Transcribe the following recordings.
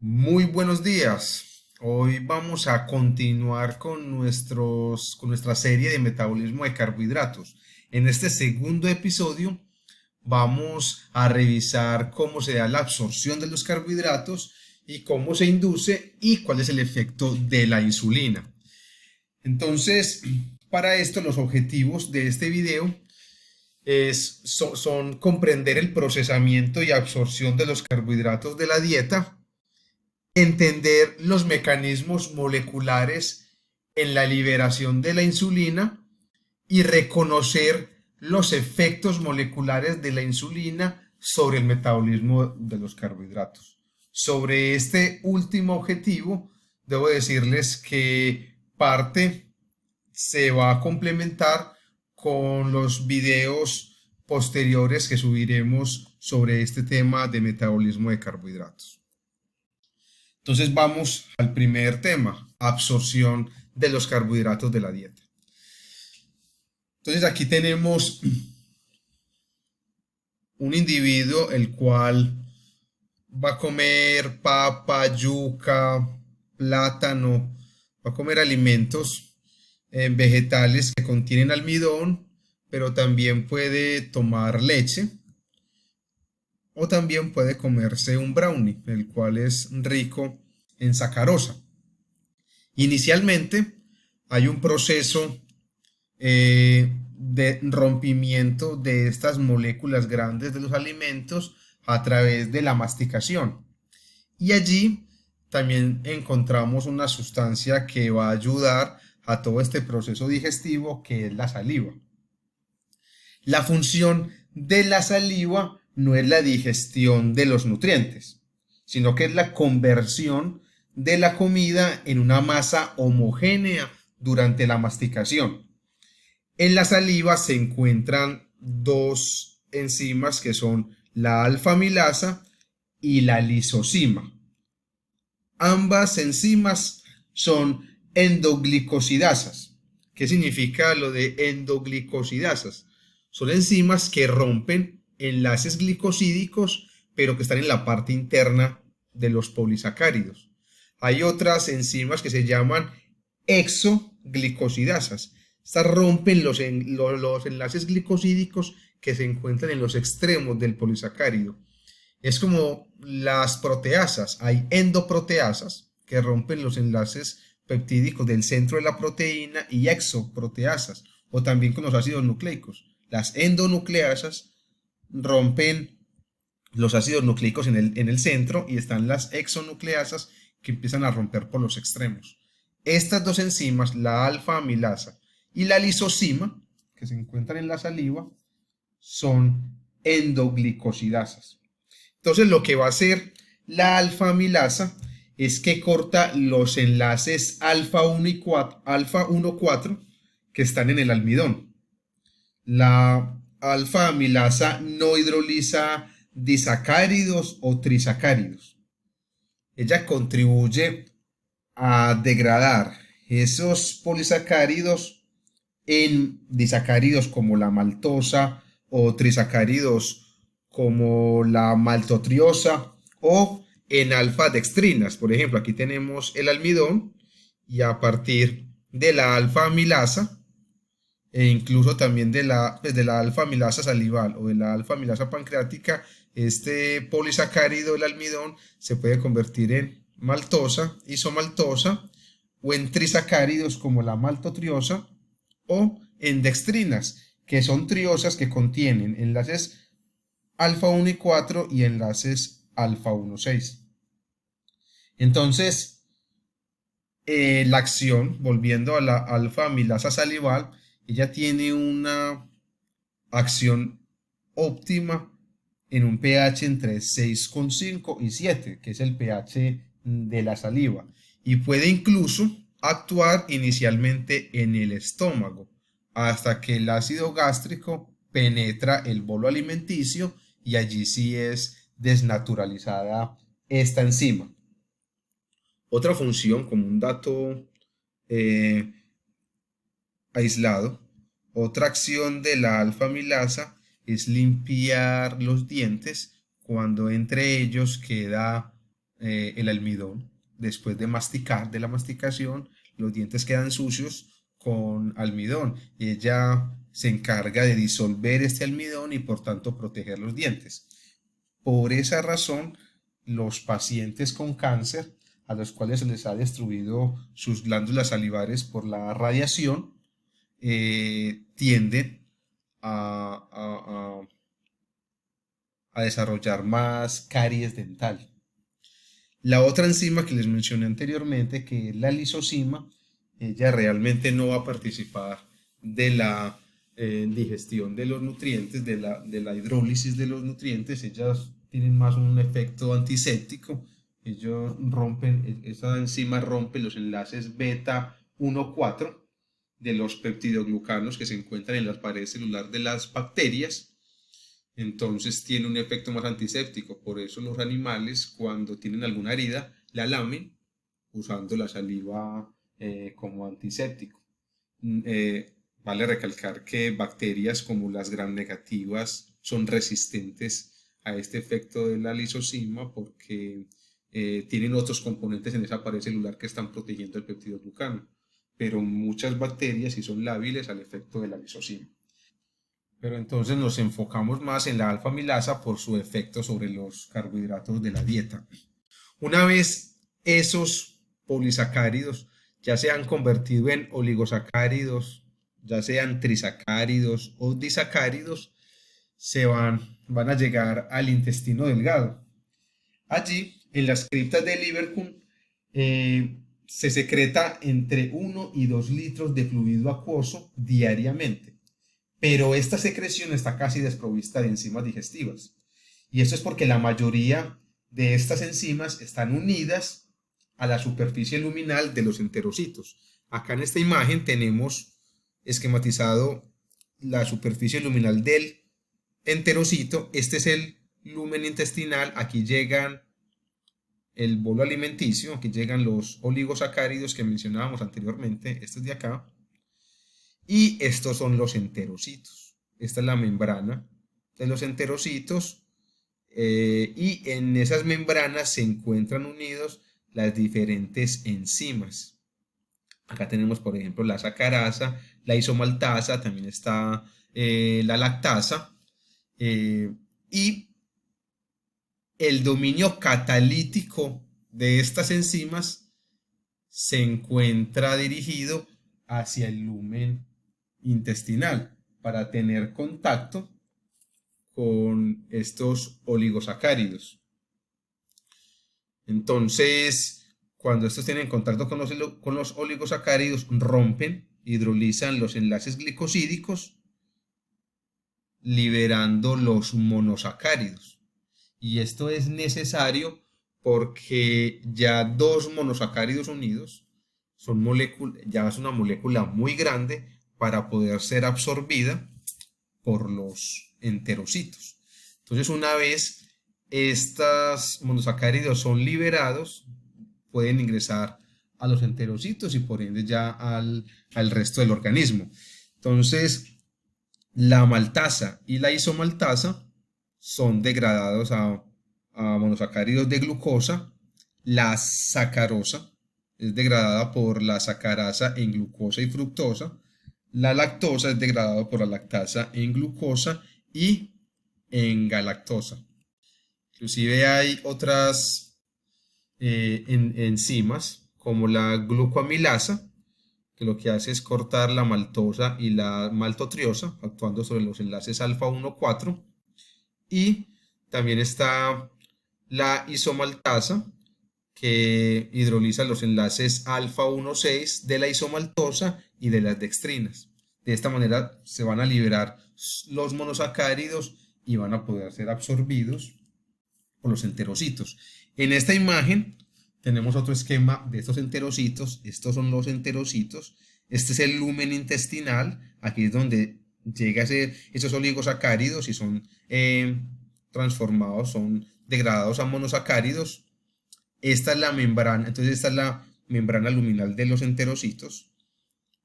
Muy buenos días. Hoy vamos a continuar con nuestra serie de metabolismo de carbohidratos. En este segundo episodio vamos a revisar cómo se da la absorción de los carbohidratos y cómo se induce y cuál es el efecto de la insulina. Entonces, para esto los objetivos de este video son comprender el procesamiento y absorción de los carbohidratos de la dieta, entender los mecanismos moleculares en la liberación de la insulina y reconocer los efectos moleculares de la insulina sobre el metabolismo de los carbohidratos. Sobre este último objetivo, debo decirles que parte se va a complementar con los videos posteriores que subiremos sobre este tema de metabolismo de carbohidratos. Entonces vamos al primer tema, absorción de los carbohidratos de la dieta. Entonces aquí tenemos un individuo el cual va a comer papa, yuca, plátano, va a comer alimentos vegetales que contienen almidón, pero también puede tomar leche o también puede comerse un brownie, el cual es rico en sacarosa. Inicialmente hay un proceso de rompimiento de estas moléculas grandes de los alimentos a través de la masticación. Y allí también encontramos una sustancia que va a ayudar a todo este proceso digestivo, que es la saliva. La función de la saliva no es la digestión de los nutrientes, sino que es la conversión de la comida en una masa homogénea durante la masticación. En la saliva se encuentran dos enzimas que son la alfa-amilasa y la lisozima. Ambas enzimas son endoglicosidasas. ¿Qué significa lo de endoglicosidasas? Son enzimas que rompen enlaces glicosídicos, pero que están en la parte interna de los polisacáridos. Hay otras enzimas que se llaman exoglicosidasas. Estas rompen los enlaces glicosídicos que se encuentran en los extremos del polisacárido. Es como las proteasas. Hay endoproteasas que rompen los enlaces peptídicos del centro de la proteína y exoproteasas, o también con los ácidos nucleicos. Las endonucleasas rompen los ácidos nucleicos en el centro y están las exonucleasas que empiezan a romper por los extremos. Estas dos enzimas, la alfa-amilasa y la lisozima, que se encuentran en la saliva, son endoglicosidasas. Entonces lo que va a hacer la alfa-amilasa es que corta los enlaces alfa 1 y 4, alfa 1,4 que están en el almidón. La alfa-amilasa no hidroliza disacáridos o trisacáridos. Ella contribuye a degradar esos polisacáridos en disacáridos como la maltosa o trisacáridos como la maltotriosa o en alfa-dextrinas. Por ejemplo, aquí tenemos el almidón y a partir de la alfa-amilasa e incluso también de la alfa-amilasa salival o de la alfa-amilasa pancreática, este polisacárido, el almidón, se puede convertir en maltosa, isomaltosa o en trisacáridos como la maltotriosa o en dextrinas, que son triosas que contienen enlaces alfa 1 y 4 y enlaces alfa 1, 6. Entonces, la acción, volviendo a la alfa-amilasa salival, ella tiene una acción óptima en un pH entre 6,5 y 7, que es el pH de la saliva, y puede incluso actuar inicialmente en el estómago hasta que el ácido gástrico penetra el bolo alimenticio y allí sí es desnaturalizada esta enzima. Otra función, como un dato eh, aislado, otra acción de la alfa-amilasa es limpiar los dientes cuando entre ellos queda el almidón. Después de masticar, de la masticación, los dientes quedan sucios con almidón y ella se encarga de disolver este almidón y por tanto proteger los dientes. Por esa razón, los pacientes con cáncer, a los cuales se les ha destruido sus glándulas salivares por la radiación, tienden a, a desarrollar más caries dental. La otra enzima que les mencioné anteriormente, que es la lisozima, ella realmente no va a participar de la digestión de los nutrientes, de la hidrólisis de los nutrientes. Ellas tienen más un efecto antiséptico. Ellos rompen, esa enzima rompe los enlaces beta 1,4 de los peptidoglucanos que se encuentran en la pared celular de las bacterias. Entonces tiene un efecto más antiséptico. Por eso los animales, cuando tienen alguna herida, la lamen usando la saliva como antiséptico. Vale recalcar que bacterias como las gram negativas son resistentes a este efecto de la lisozima porque tienen otros componentes en esa pared celular que están protegiendo el peptidoglucano. Pero muchas bacterias sí son lábiles al efecto de la lisozima. Pero entonces nos enfocamos más en la alfa-amilasa por su efecto sobre los carbohidratos de la dieta. Una vez esos polisacáridos ya se han convertido en oligosacáridos, ya sean trisacáridos o disacáridos, van a llegar al intestino delgado. Allí, en las criptas de Lieberkühn, se secreta entre 1 y 2 litros de fluido acuoso diariamente. Pero esta secreción está casi desprovista de enzimas digestivas. Y esto es porque la mayoría de estas enzimas están unidas a la superficie luminal de los enterocitos. Acá en esta imagen tenemos esquematizado la superficie luminal del enterocito. Este es el lumen intestinal. Aquí llegan el bolo alimenticio, aquí llegan los oligosacáridos que mencionábamos anteriormente, este es de acá. Y estos son los enterocitos. Esta es la membrana de los enterocitos. Y en esas membranas se encuentran unidos las diferentes enzimas. Acá tenemos, por ejemplo, la sacarasa, la isomaltasa, también está la lactasa. Y el dominio catalítico de estas enzimas se encuentra dirigido hacia el lumen intestinal para tener contacto con estos oligosacáridos. Entonces, cuando estos tienen contacto con los oligosacáridos, rompen, hidrolizan los enlaces glicosídicos, liberando los monosacáridos. Y esto es necesario porque ya dos monosacáridos unidos ya es una molécula muy grande para poder ser absorbida por los enterocitos. Entonces, una vez estos monosacáridos son liberados, pueden ingresar a los enterocitos y por ende ya al resto del organismo. Entonces, la maltasa y la isomaltasa son degradados a monosacáridos de glucosa. La sacarosa es degradada por la sacarasa en glucosa y fructosa. La lactosa es degradada por la lactasa en glucosa y en galactosa. Inclusive hay otras enzimas como la glucoamilasa, que lo que hace es cortar la maltosa y la maltotriosa, actuando sobre los enlaces alfa 1,4. Y también está la isomaltasa, que hidroliza los enlaces alfa 1,6 de la isomaltosa y de las dextrinas. De esta manera se van a liberar los monosacáridos y van a poder ser absorbidos por los enterocitos. En esta imagen tenemos otro esquema de estos enterocitos. Estos son los enterocitos. Este es el lumen intestinal. Aquí es donde llega esos oligosacáridos y son transformados, son degradados a monosacáridos. Esta es la membrana, entonces esta es la membrana luminal de los enterocitos.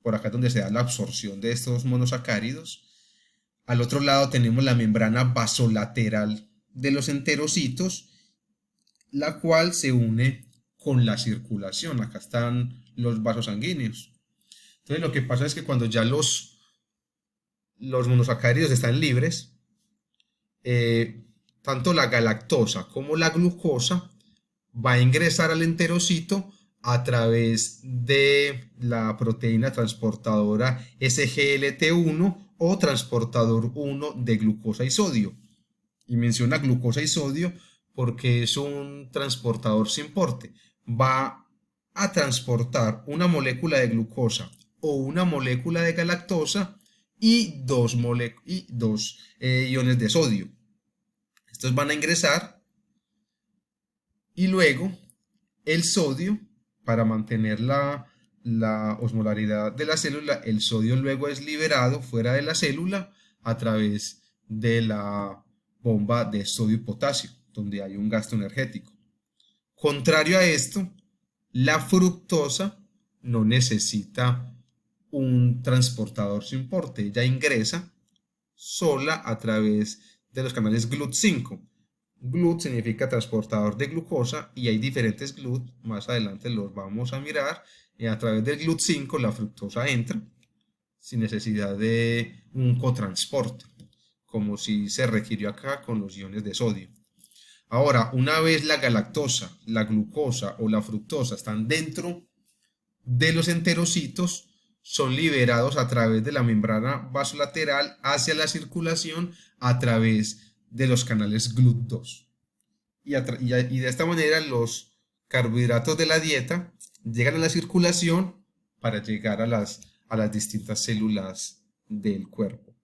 Por acá es donde se da la absorción de estos monosacáridos. Al otro lado tenemos la membrana basolateral de los enterocitos la cual se une con la circulación. Acá están los vasos sanguíneos. Entonces lo que pasa es que cuando ya los monosacáridos están libres, eh, tanto la galactosa como la glucosa va a ingresar al enterocito a través de la proteína transportadora SGLT1 o transportador 1 de glucosa y sodio. Y menciona glucosa y sodio porque es un transportador sin porte. Va a transportar una molécula de glucosa o una molécula de galactosa y dos iones de sodio. Estos van a ingresar y luego el sodio, para mantener la osmolaridad de la célula, el sodio luego es liberado fuera de la célula a través de la bomba de sodio y potasio, donde hay un gasto energético. Contrario a esto, la fructosa no necesita un transportador sin porte, ella ingresa sola a través de los canales GLUT5. GLUT significa transportador de glucosa y hay diferentes GLUT, más adelante los vamos a mirar. A través del GLUT5 la fructosa entra sin necesidad de un cotransporte, como si se requirió acá con los iones de sodio. Ahora, una vez la galactosa, la glucosa o la fructosa están dentro de los enterocitos, son liberados a través de la membrana vasolateral hacia la circulación a través de los canales GLUT2. Y de esta manera los carbohidratos de la dieta llegan a la circulación para llegar a las distintas células del cuerpo.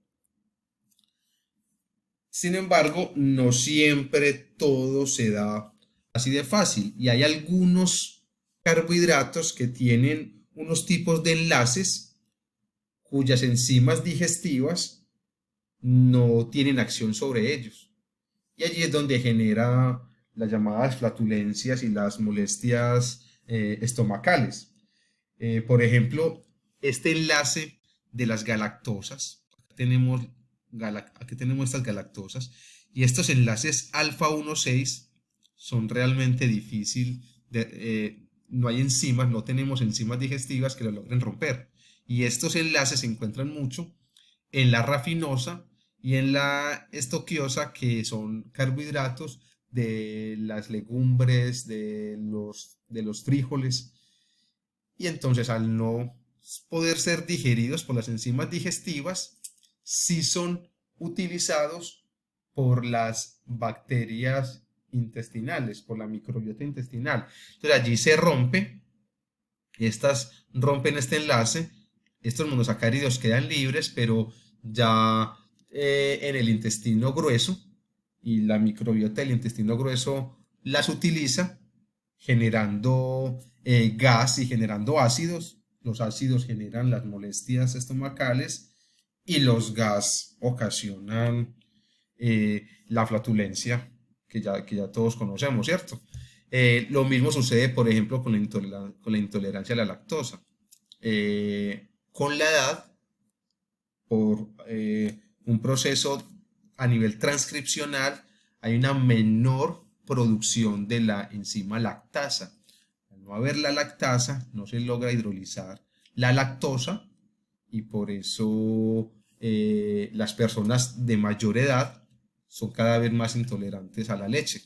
Sin embargo, no siempre todo se da así de fácil y hay algunos carbohidratos que tienen unos tipos de enlaces cuyas enzimas digestivas no tienen acción sobre ellos. Y allí es donde genera las llamadas flatulencias y las molestias estomacales. Por ejemplo, este enlace de las galactosas, aquí tenemos estas galactosas, y estos enlaces alfa 1,6 son realmente difíciles, no hay enzimas, no tenemos enzimas digestivas que lo logren romper. Y estos enlaces se encuentran mucho en la rafinosa y en la estoquiosa, que son carbohidratos de las legumbres, de los frijoles. Y entonces al no poder ser digeridos por las enzimas digestivas, sí son utilizados por las bacterias intestinales, por la microbiota intestinal. Entonces allí se rompe, estas rompen este enlace, estos monosacáridos quedan libres, pero ya en el intestino grueso, y la microbiota del intestino grueso las utiliza generando gas y generando ácidos. Los ácidos generan las molestias estomacales y los gas ocasionan la flatulencia que ya todos conocemos, ¿cierto? Lo mismo sucede, por ejemplo, con la intolerancia a la lactosa. Con la edad, por un proceso a nivel transcripcional, hay una menor producción de la enzima lactasa. Al no haber la lactasa, no se logra hidrolizar la lactosa y por eso las personas de mayor edad son cada vez más intolerantes a la leche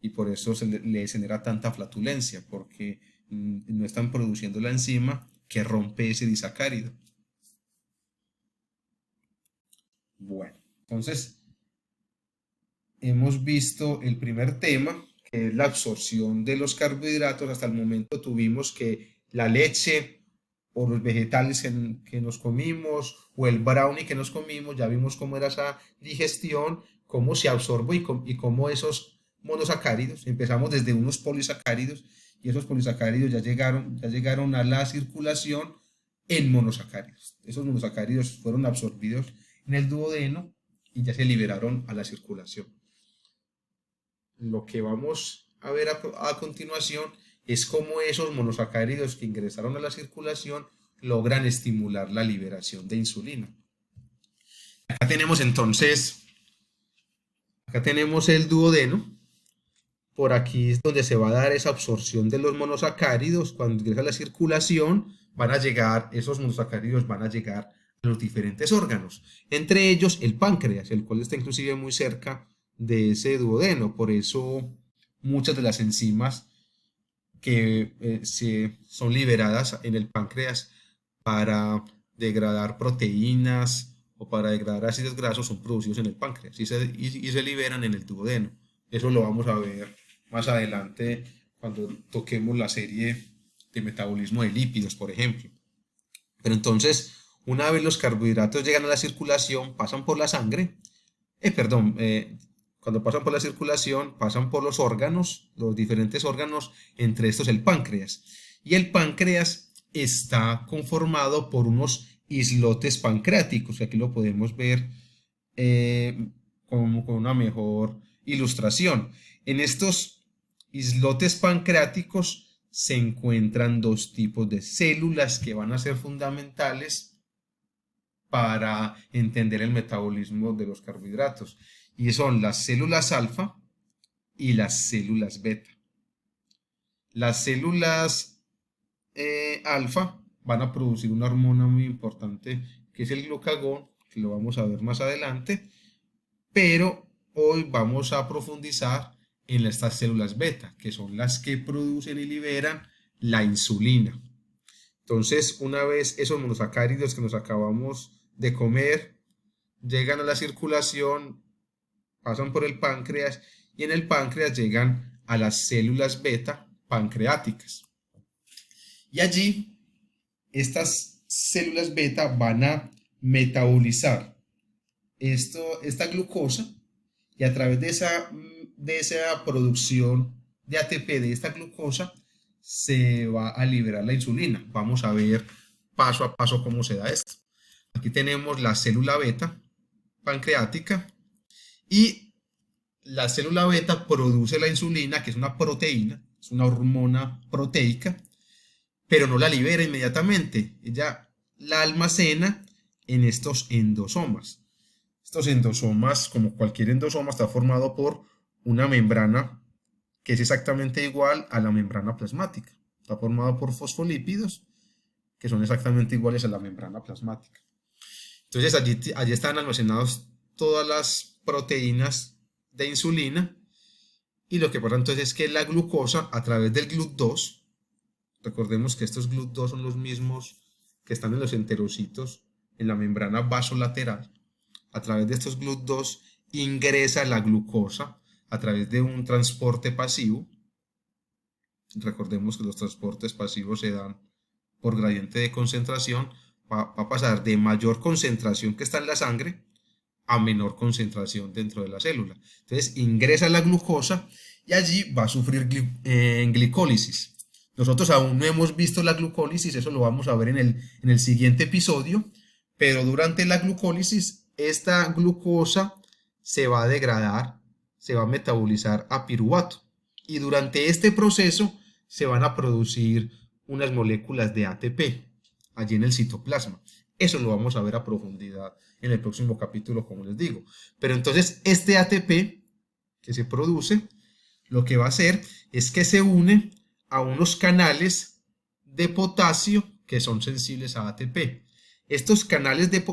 y por eso les genera tanta flatulencia, porque no están produciendo la enzima que rompe ese disacárido. Bueno, entonces hemos visto el primer tema, que es la absorción de los carbohidratos. Hasta el momento tuvimos que la leche o los vegetales que nos comimos o el brownie que nos comimos, ya vimos cómo era esa digestión, cómo se absorbe y cómo esos monosacáridos, empezamos desde unos polisacáridos y esos polisacáridos ya llegaron a la circulación en monosacáridos. Esos monosacáridos fueron absorbidos en el duodeno y ya se liberaron a la circulación. Lo que vamos a ver a continuación es cómo esos monosacáridos que ingresaron a la circulación logran estimular la liberación de insulina. Acá tenemos entonces, acá tenemos el duodeno por aquí es donde se va a dar esa absorción de los monosacáridos. Cuando ingresa a la circulación, esos monosacáridos van a llegar a los diferentes órganos, entre ellos el páncreas, el cual está inclusive muy cerca de ese duodeno. Por eso muchas de las enzimas que son liberadas en el páncreas para degradar proteínas o para degradar ácidos grasos son producidos en el páncreas y se liberan en el duodeno. Eso lo vamos a ver más adelante cuando toquemos la serie de metabolismo de lípidos, por ejemplo. Pero entonces, una vez los carbohidratos llegan a la circulación, pasan por la sangre, cuando pasan por la circulación, pasan por los órganos, los diferentes órganos, entre estos el páncreas. Y el páncreas está conformado por unos islotes pancreáticos, que aquí lo podemos ver con una mejor ilustración. En estos islotes pancreáticos se encuentran dos tipos de células que van a ser fundamentales para entender el metabolismo de los carbohidratos, y son las células alfa y las células beta. Las células alfa van a producir una hormona muy importante que es el glucagón, que lo vamos a ver más adelante, pero hoy vamos a profundizar en estas células beta, que son las que producen y liberan la insulina. Entonces, una vez esos monosacáridos que nos acabamos de comer llegan a la circulación, pasan por el páncreas y en el páncreas llegan a las células beta pancreáticas. Y allí estas células beta van a metabolizar esta glucosa, y a través de esa producción de ATP de esta glucosa se va a liberar la insulina. Vamos a ver paso a paso cómo se da esto. Aquí tenemos la célula beta pancreática y la célula beta produce la insulina, que es una proteína, es una hormona proteica, pero no la libera inmediatamente. Ella la almacena en estos endosomas. Estos endosomas, como cualquier endosoma, está formado por una membrana que es exactamente igual a la membrana plasmática. Está formado por fosfolípidos que son exactamente iguales a la membrana plasmática. Entonces allí están almacenados todas las proteínas de insulina, y lo que pasa entonces es que la glucosa, a través del GLUT2, recordemos que estos GLUT2 son los mismos que están en los enterocitos en la membrana vasolateral, a través de estos GLUT2 ingresa la glucosa a través de un transporte pasivo. Recordemos que los transportes pasivos se dan por gradiente de concentración. Va a pasar de mayor concentración que está en la sangre a menor concentración dentro de la célula. Entonces ingresa la glucosa y allí va a sufrir glicólisis. Nosotros aún no hemos visto la glucólisis, eso lo vamos a ver en el siguiente episodio, pero durante la glucólisis esta glucosa se va a degradar, se va a metabolizar a piruvato, y durante este proceso se van a producir unas moléculas de ATP allí en el citoplasma. Eso lo vamos a ver a profundidad en el próximo capítulo, como les digo. Pero entonces este ATP que se produce, lo que va a hacer es que se une a unos canales de potasio que son sensibles a ATP.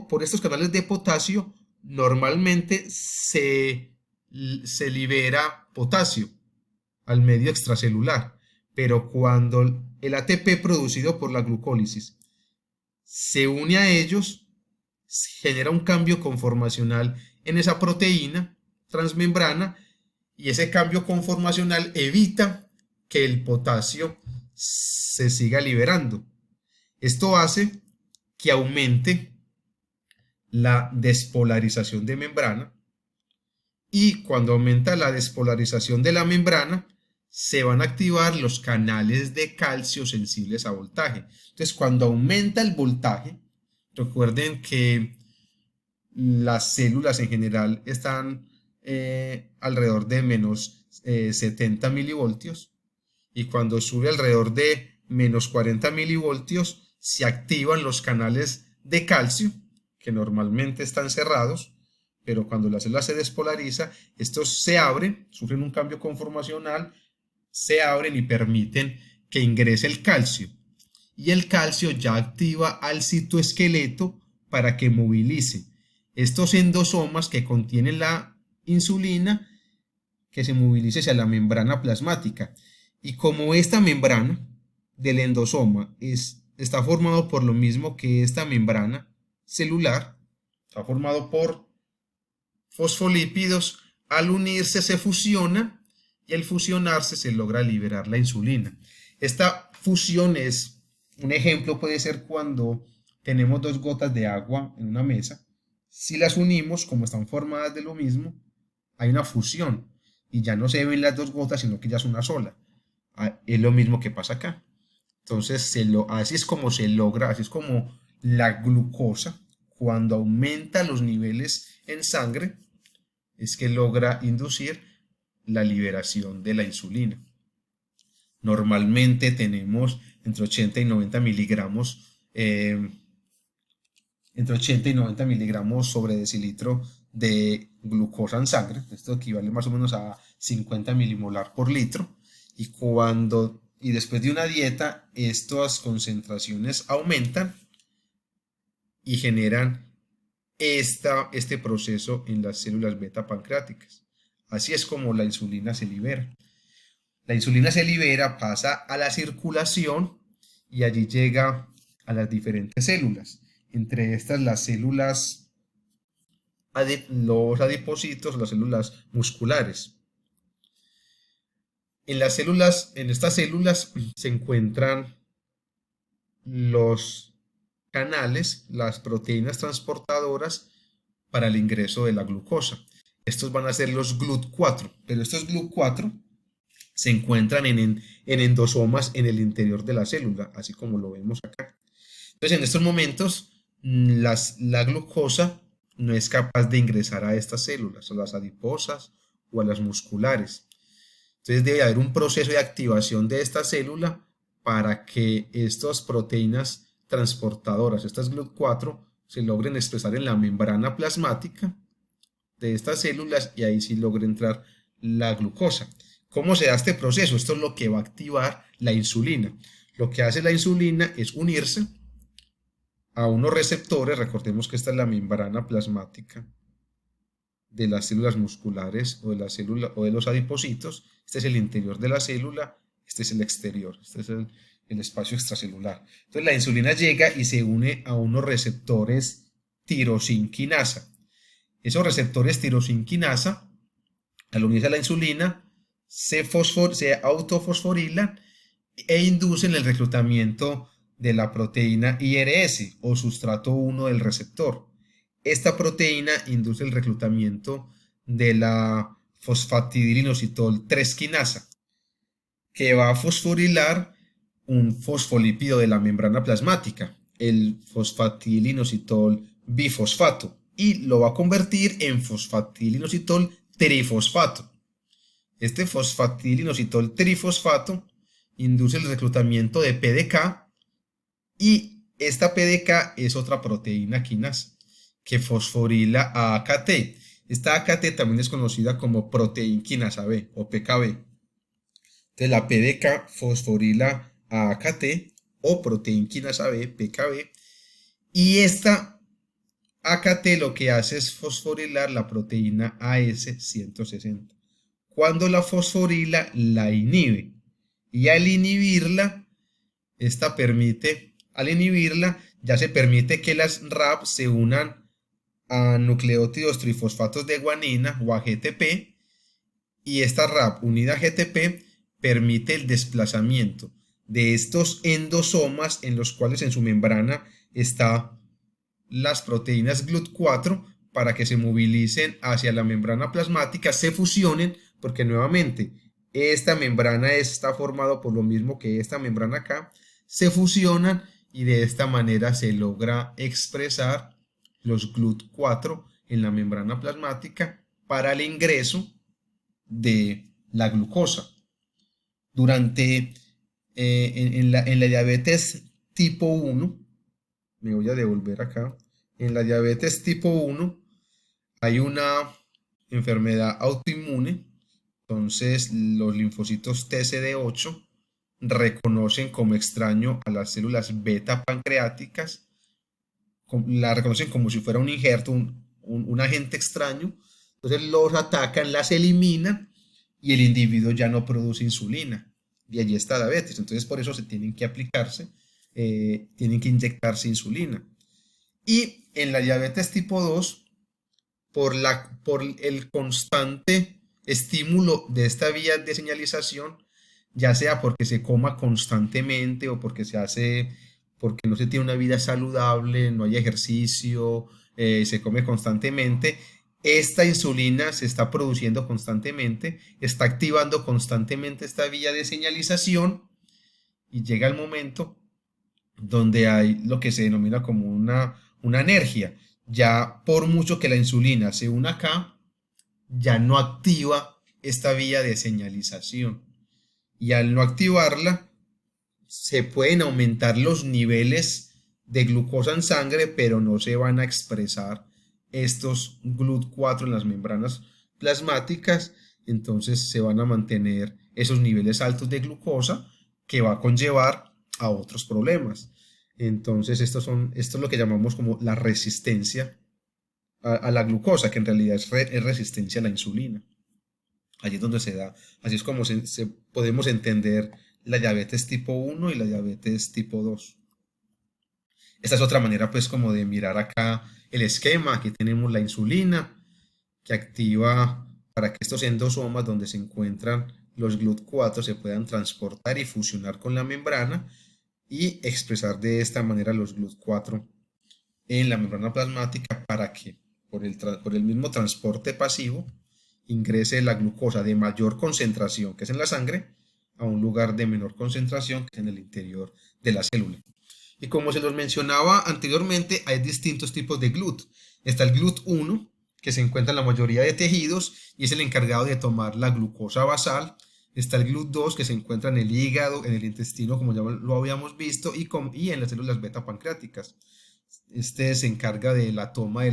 Por estos canales de potasio normalmente se libera potasio al medio extracelular, pero cuando el ATP producido por la glucólisis se une a ellos, genera un cambio conformacional en esa proteína transmembrana, y ese cambio conformacional evita que el potasio se siga liberando. Esto hace que aumente la despolarización de membrana, y cuando aumenta la despolarización de la membrana se van a activar los canales de calcio sensibles a voltaje. Entonces, cuando aumenta el voltaje, recuerden que las células en general están alrededor de menos 70 milivoltios, y cuando sube alrededor de menos 40 milivoltios se activan los canales de calcio que normalmente están cerrados. pero cuando la célula se despolariza, estos se abren, sufren un cambio conformacional, se abren y permiten que ingrese el calcio. Y el calcio ya activa al citoesqueleto para que movilice estos endosomas que contienen la insulina, que se movilice hacia la membrana plasmática. Y como esta membrana del endosoma está formado por lo mismo que esta membrana celular, está formado por fosfolípidos, al unirse se fusiona y al fusionarse se logra liberar la insulina. Esta fusión es, un ejemplo puede ser cuando tenemos dos gotas de agua en una mesa. Si las unimos, como están formadas de lo mismo, hay una fusión y ya no se ven las dos gotas, sino que ya es una sola. Es lo mismo que pasa acá. Entonces, así es como se logra, así es como la glucosa, cuando aumenta los niveles en sangre, es que logra inducir la liberación de la insulina. Normalmente tenemos entre 80 y 90 miligramos, entre 80 y 90 miligramos sobre decilitro de glucosa en sangre. Esto equivale más o menos a 50 milimolar por litro. Y después de una dieta, estas concentraciones aumentan y generan este proceso en las células beta pancreáticas. Así es como la insulina se libera. La insulina se libera, pasa a la circulación y allí llega a las diferentes células. Entre estas las células, los adipocitos, las células musculares. En estas células se encuentran los canales, las proteínas transportadoras para el ingreso de la glucosa. Estos van a ser los GLUT4, pero estos GLUT4 se encuentran en endosomas en el interior de la célula, así como lo vemos acá. Entonces, en estos momentos, la glucosa no es capaz de ingresar a estas células, a las adiposas o a las musculares. Entonces, debe haber un proceso de activación de esta célula para que estas proteínas transportadoras, estas GLUT4, se logren expresar en la membrana plasmática de estas células y ahí sí logre entrar la glucosa. ¿Cómo se da este proceso? Esto es lo que va a activar la insulina. Lo que hace la insulina es unirse a unos receptores. Recordemos que esta es la membrana plasmática de las células musculares o de los adipocitos. Este es el interior de la célula, este es el exterior, este es el espacio extracelular. Entonces la insulina llega y se une a unos receptores tirosinquinasa. Esos receptores tirosinquinasa, al unirse a la insulina, se autofosforilan e inducen el reclutamiento de la proteína IRS o sustrato 1 del receptor. Esta proteína induce el reclutamiento de la fosfatidilinositol 3 quinasa, que va a fosforilar un fosfolípido de la membrana plasmática, el fosfatidilinositol bifosfato, y lo va a convertir en fosfatidilinositol trifosfato. Este fosfatidilinositol trifosfato induce el reclutamiento de PDK y esta PDK es otra proteína quinasa que fosforila a AKT. Esta AKT también es conocida como proteína quinasa B o PKB. Entonces la PDK fosforila a AKT o proteína quinasa B, PKB, y esta AKT lo que hace es fosforilar la proteína AS160. Cuando la fosforila, la inhibe. Y al inhibirla, ya se permite que las RAP se unan a nucleótidos trifosfatos de guanina o a GTP. Y esta RAP unida a GTP permite el desplazamiento de estos endosomas en los cuales en su membrana están las proteínas GLUT4 para que se movilicen hacia la membrana plasmática, se fusionen, porque nuevamente esta membrana está formada por lo mismo que esta membrana acá, se fusionan y de esta manera se logra expresar los GLUT4 en la membrana plasmática para el ingreso de la glucosa. En la diabetes tipo 1, me voy a devolver acá, en la diabetes tipo 1 hay una enfermedad autoinmune, entonces los linfocitos TCD8 reconocen como extraño a las células beta pancreáticas, la reconocen como si fuera un injerto, un agente extraño, entonces los atacan, las eliminan y el individuo ya no produce insulina. Y allí está la diabetes. Entonces por eso se tienen que aplicarse, tienen que inyectarse insulina. Y en la diabetes tipo 2, por el constante estímulo de esta vía de señalización, ya sea porque se coma constantemente o porque no se tiene una vida saludable, no hay ejercicio, se come constantemente, esta insulina se está produciendo constantemente, está activando constantemente esta vía de señalización y llega el momento donde hay lo que se denomina como una anergia. Ya por mucho que la insulina se una acá, ya no activa esta vía de señalización. Y al no activarla, se pueden aumentar los niveles de glucosa en sangre, pero no se van a expresar estos GLUT4 en las membranas plasmáticas, entonces se van a mantener esos niveles altos de glucosa que va a conllevar a otros problemas. Entonces esto es lo que llamamos como la resistencia a la glucosa, que en realidad es resistencia a la insulina. Allí es donde se da, así es como podemos entender la diabetes tipo 1 y la diabetes tipo 2. Esta es otra manera pues como de mirar acá el esquema. Aquí tenemos la insulina que activa para que estos endosomas donde se encuentran los GLUT4 se puedan transportar y fusionar con la membrana y expresar de esta manera los GLUT4 en la membrana plasmática para que por el mismo transporte pasivo ingrese la glucosa de mayor concentración, que es en la sangre, a un lugar de menor concentración, que es en el interior de la célula. Y como se los mencionaba anteriormente, hay distintos tipos de GLUT. Está el GLUT1, que se encuentra en la mayoría de tejidos y es el encargado de tomar la glucosa basal. Está el GLUT2, que se encuentra en el hígado, en el intestino, como ya lo habíamos visto, y en las células beta pancreáticas. Este se encarga de la toma de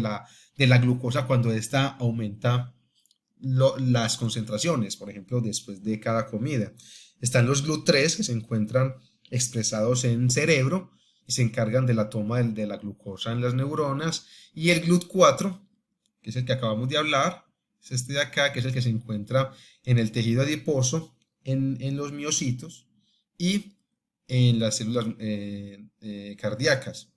la glucosa cuando ésta aumenta las concentraciones, por ejemplo, después de cada comida. Están los GLUT3 que se encuentran expresados en cerebro y se encargan de la toma de la glucosa en las neuronas. Y el GLUT4, que es el que acabamos de hablar, es este de acá, que es el que se encuentra en el tejido adiposo, en los miocitos y en las células cardíacas.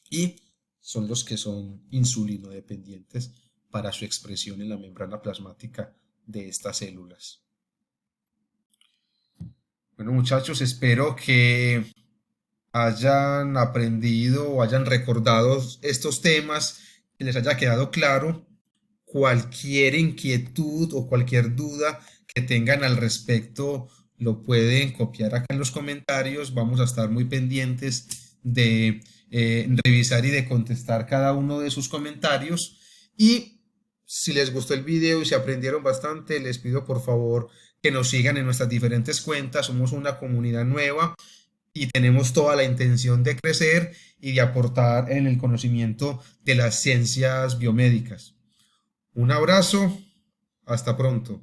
Y son los que son insulinodependientes para su expresión en la membrana plasmática de estas células. Bueno, muchachos, espero que hayan aprendido o hayan recordado estos temas, que les haya quedado claro. Cualquier inquietud o cualquier duda que tengan al respecto lo pueden copiar acá en los comentarios. Vamos a estar muy pendientes de revisar y de contestar cada uno de sus comentarios. Y si les gustó el video y se aprendieron bastante, les pido por favor que nos sigan en nuestras diferentes cuentas. Somos una comunidad nueva y tenemos toda la intención de crecer y de aportar en el conocimiento de las ciencias biomédicas. Un abrazo, hasta pronto.